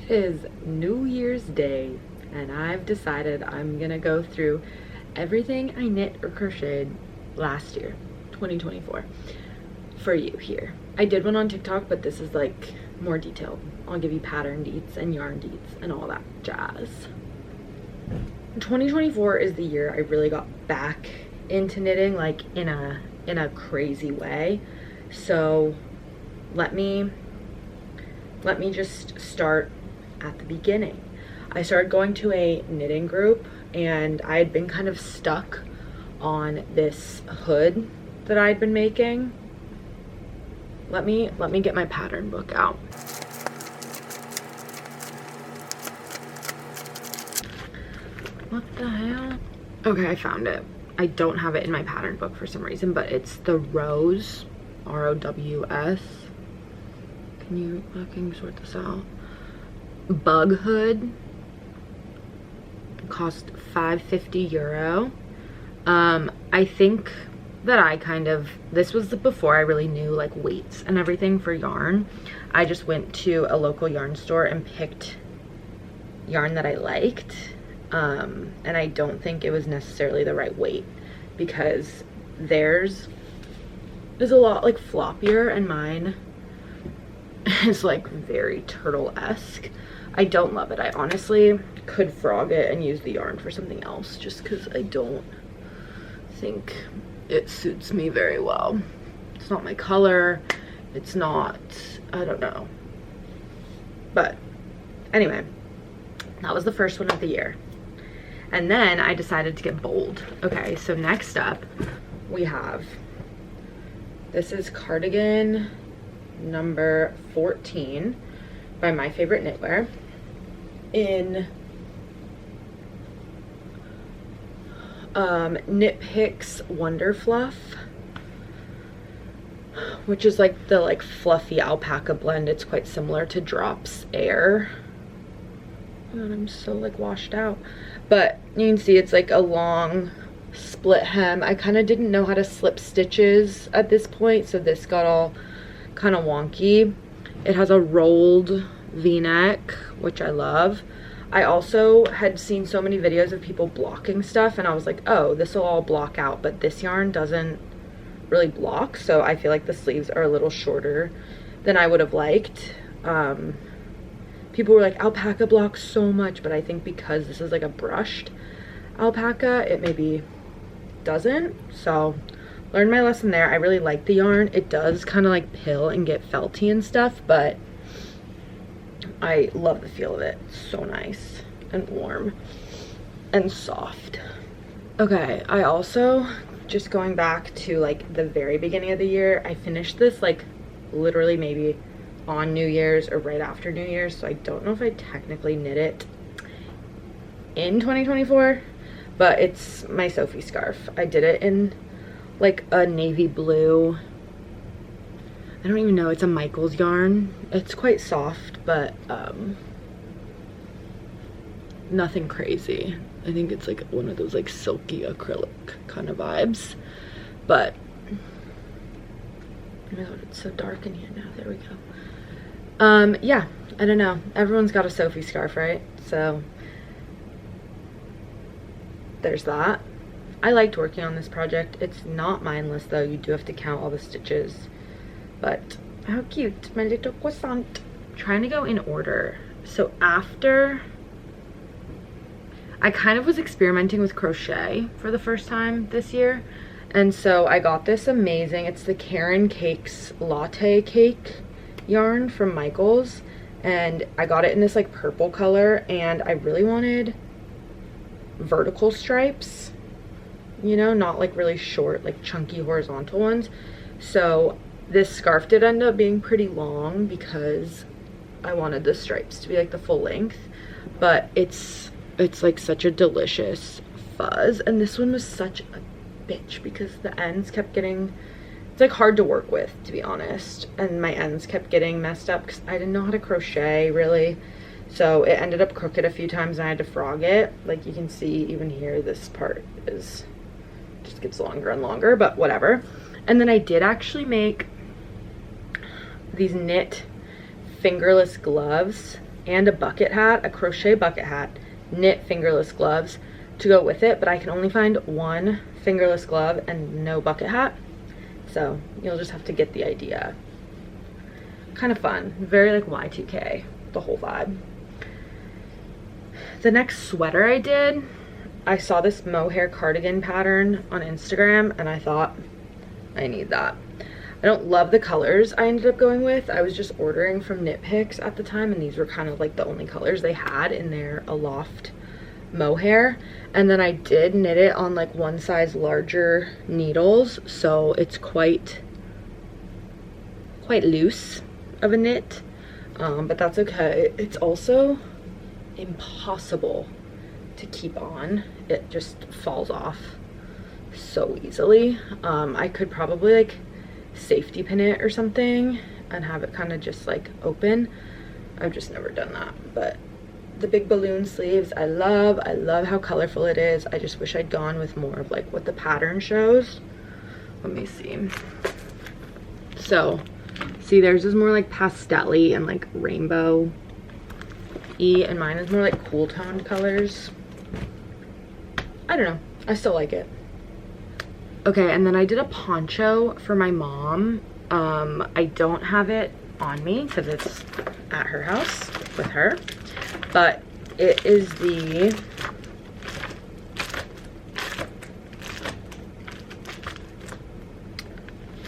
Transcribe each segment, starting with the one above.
is New Year's Day and I've decided I'm gonna go through everything I knit or crocheted last year, 2024, for you here. I did one on TikTok, but this is like more detailed. I'll give you pattern deets and yarn deets and all that jazz. 2024 is the year I really got back into knitting, like in a crazy way. So let me just start at the beginning. I started going to a knitting group and I had been kind of stuck on this hood that I'd been making. Let me get my pattern book out. What the hell? Okay, I found it. I don't have it in my pattern book for some reason, but it's the Rose, R-O-W-S. Can you fucking sort this out? Bug hood. It cost €5.50. I think that this was before I really knew like weights and everything for yarn. I just went to a local yarn store and picked yarn that I liked. And I don't think it was necessarily the right weight because theirs is a lot like floppier and mine is like very turtle-esque. I don't love it. I honestly could frog it and use the yarn for something else just because I don't think it suits me very well. It's not my color. It's not, I don't know. But anyway, that was the first one of the year. And then I decided to get bold. Okay, so next up we have, this is cardigan number 14 by My Favorite Knitwear in Knit Picks Wonderfluff, which is like the like fluffy alpaca blend. It's quite similar to Drops Air. God, I'm so like washed out. But you can see it's like a long split hem. I kind of didn't know how to slip stitches at this point, so this got all kind of wonky. It has a rolled v-neck, which I love. I also had seen so many videos of people blocking stuff and I was like, oh, this will all block out, but this yarn doesn't really block, so I feel like the sleeves are a little shorter than I would have liked. People were like, alpaca blocks so much, but I think because this is like a brushed alpaca, it maybe doesn't. So learned my lesson there. I really like the yarn. It does kind of like pill and get felty and stuff, but I love the feel of it. It's so nice and warm and soft. Okay, I also, just going back to like the very beginning of the year, I finished this like literally maybe on New Year's or right after New Year's, so I don't know if I technically knit it in 2024, but it's my Sophie scarf. I did it in like a navy blue, I don't even know, it's a Michael's yarn. It's quite soft, but nothing crazy. I think it's like one of those like silky acrylic kind of vibes, but oh my god, it's so dark in here now. There we go. Yeah, I don't know. Everyone's got a Sophie scarf, right? So there's that. I liked working on this project. It's not mindless though. You do have to count all the stitches. But how cute, my little croissant. I'm trying to go in order. So after, I kind of was experimenting with crochet for the first time this year. And so I got this amazing, it's the Caron Cakes Latte Cake yarn from Michael's, and I got it in this like purple color, and I really wanted vertical stripes, you know, not like really short like chunky horizontal ones. So this scarf did end up being pretty long because I wanted the stripes to be like the full length, but it's like such a delicious fuzz, and this one was such a bitch because the ends kept getting, it's like hard to work with, to be honest, and my ends kept getting messed up because I didn't know how to crochet really, so it ended up crooked a few times and I had to frog it. Like you can see even here, this part is just gets longer and longer, but whatever. And then I did actually make these knit fingerless gloves and a bucket hat, a crochet bucket hat, knit fingerless gloves to go with it, but I can only find one fingerless glove and no bucket hat, so you'll just have to get the idea. Kind of fun, very like Y2K, the whole vibe. The next sweater I did, I saw this mohair cardigan pattern on Instagram and I thought, I need that. I don't love the colors I ended up going with. I was just ordering from Knit Picks at the time, and these were kind of like the only colors they had in their aloft mohair. And then I did knit it on like one size larger needles, so it's quite loose of a knit, but that's okay. It's also impossible to keep on. It just falls off so easily. I could probably like safety pin it or something and have it kind of just like open. I've just never done that. But the big balloon sleeves, I love how colorful it is. I just wish I'd gone with more of like what the pattern shows. Let me see. So see, theirs is more like pastel-y and like rainbow-y, and mine is more like cool toned colors. I don't know, I still like it. Okay, and then I did a poncho for my mom. I don't have it on me because it's at her house with her, but it is the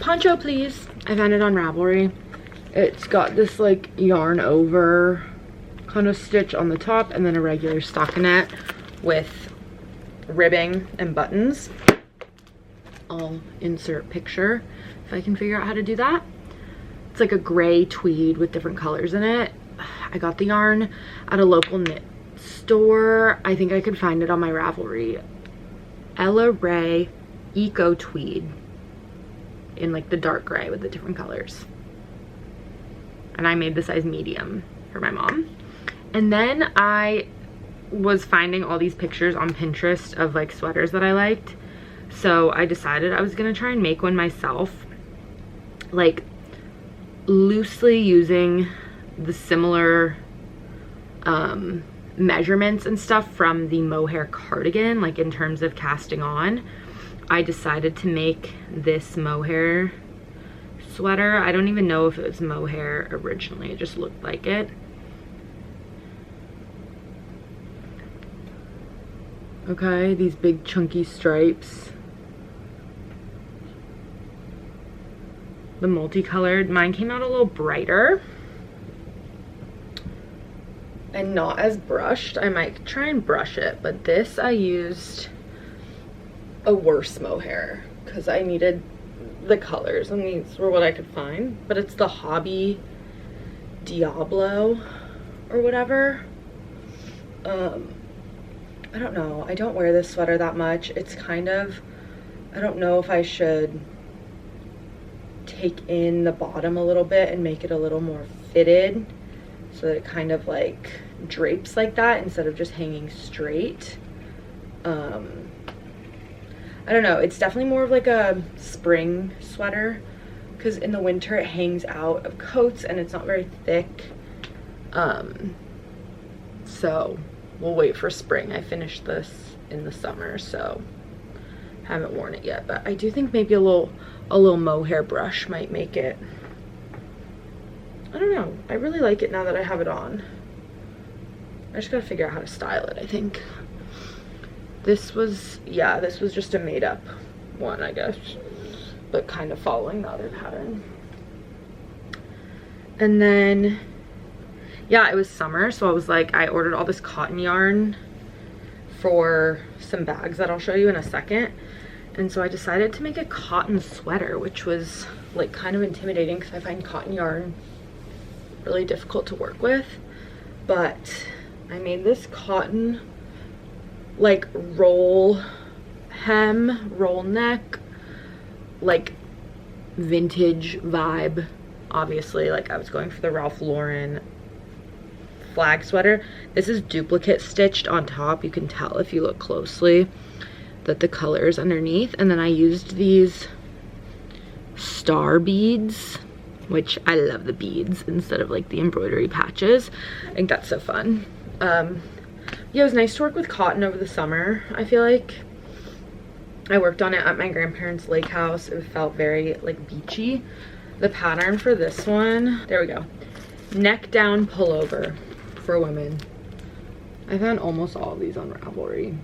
poncho please. I found it on Ravelry. It's got this like yarn over kind of stitch on the top and then a regular stockinette with ribbing and buttons. I'll insert picture if I can figure out how to do that. It's like a gray tweed with different colors in it. I got the yarn at a local knit store. I think I could find it on my Ravelry. Ella Ray Eco Tweed in like the dark gray with the different colors. And I made the size medium for my mom. And then I was finding all these pictures on Pinterest of like sweaters that I liked. So I decided I was gonna try and make one myself, like loosely using the similar measurements and stuff from the mohair cardigan, like in terms of casting on. I decided to make this mohair sweater. I don't even know if it was mohair originally, it just looked like it. Okay, these big chunky stripes. The multicolored, mine came out a little brighter and not as brushed. I might try and brush it, but this I used a worse mohair because I needed the colors and these were what I could find. But it's the Hobbii Diablo or whatever. I don't know, I don't wear this sweater that much. It's kind of, I don't know if I should take in the bottom a little bit and make it a little more fitted so that it kind of like drapes like that instead of just hanging straight. I don't know, it's definitely more of like a spring sweater because in the winter it hangs out of coats and it's not very thick. So we'll wait for spring. I finished this in the summer, so haven't worn it yet, but I do think maybe a little mohair brush might make it. I don't know, I really like it now that I have it on. I just gotta figure out how to style it, I think. This was, yeah, this was just a made up one, I guess, but kind of following the other pattern. And then, yeah, it was summer, so I was like, I ordered all this cotton yarn for some bags that I'll show you in a second. And so I decided to make a cotton sweater, which was like kind of intimidating because I find cotton yarn really difficult to work with. But I made this cotton like roll hem, roll neck, like vintage vibe. Obviously, like I was going for the Ralph Lauren flag sweater. This is duplicate stitched on top. You can tell if you look closely that the colors underneath. And then I used these star beads which I love the beads instead of like the embroidery patches. I think that's so fun. Yeah, it was nice to work with cotton over the summer. I feel like I worked on it at my grandparents' lake house. It felt very like beachy. The pattern for this one, there we go, neck down pullover for women. I found almost all of these on Ravelry.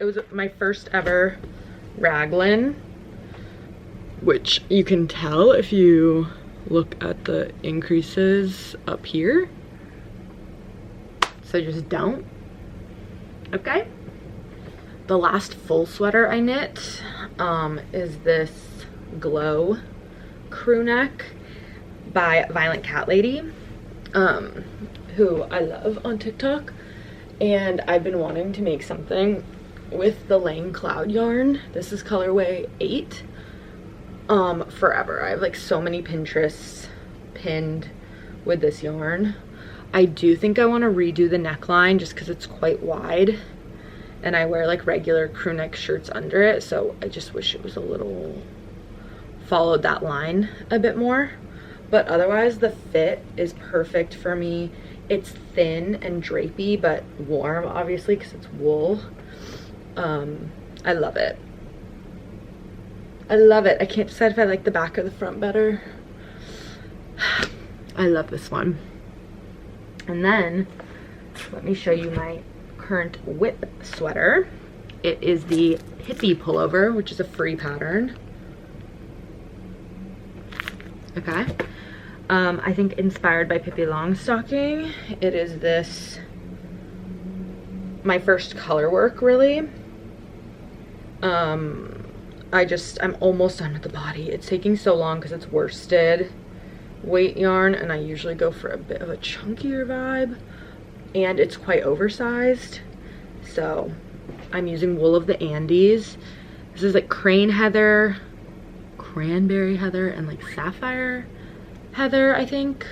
It was my first ever raglan, which you can tell if you look at the increases up here. So just don't. Okay. The last full sweater I knit is this Glow crew neck by Violent Cat Lady, who I love on TikTok. And I've been wanting to make something with the Lang Cloud yarn. This is colorway 8. Forever. I have like so many Pinterests pinned with this yarn. I do think I want to redo the neckline just because it's quite wide and I wear like regular crew neck shirts under it, so I just wish it was a little followed that line a bit more. But otherwise the fit is perfect for me. It's thin and drapey but warm, obviously, because it's wool. I love it. I love it. I can't decide if I like the back or the front better. I love this one. And then let me show you my current whip sweater. It is the Pippi pullover, which is a free pattern. Okay. I think inspired by Pippi Longstocking. It is this, my first color work really. I'm almost done with the body. It's taking so long because it's worsted weight yarn and I usually go for a bit of a chunkier vibe, and it's quite oversized. So I'm using wool of the Andes. This is like crane heather, cranberry heather, and like sapphire heather, I think.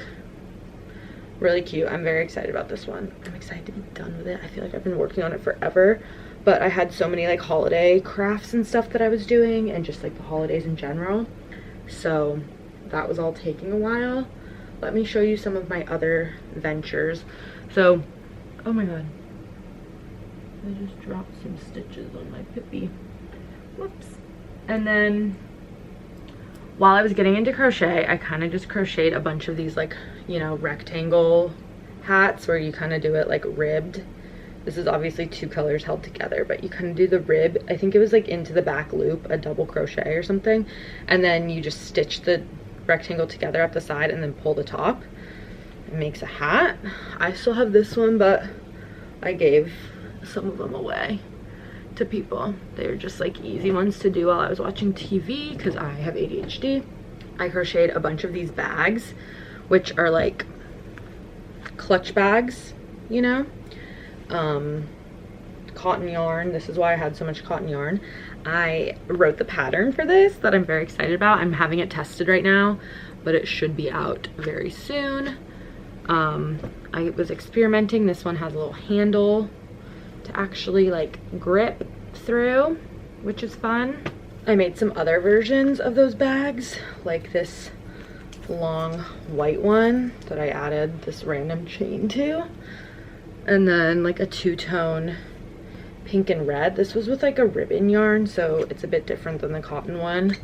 Really cute. I'm very excited about this one. I'm excited to be done with it. I feel like I've been working on it forever, but I had so many like holiday crafts and stuff that I was doing, and just like the holidays in general, so that was all taking a while. Let me show you some of my other ventures. So, oh my god, I just dropped some stitches on my Pippi. Whoops. And then while I was getting into crochet, I kind of just crocheted a bunch of these like, you know, rectangle hats where you kind of do it like ribbed. This is obviously 2 colors held together, but you kind of do the rib. I think it was like into the back loop, a double crochet or something. And then you just stitch the rectangle together at the side and then pull the top. It makes a hat. I still have this one, but I gave some of them away to people. They're just like easy ones to do while I was watching TV because I have ADHD. I crocheted a bunch of these bags, which are like clutch bags, you know. Cotton yarn. This is why I had so much cotton yarn. I wrote the pattern for this that I'm very excited about. I'm having it tested right now, but it should be out very soon. I was experimenting. This one has a little handle to actually like grip through, which is fun. I made some other versions of those bags, like this long white one that I added this random chain to, and then like a 2-tone pink and red. This was with like a ribbon yarn, so it's a bit different than the cotton one.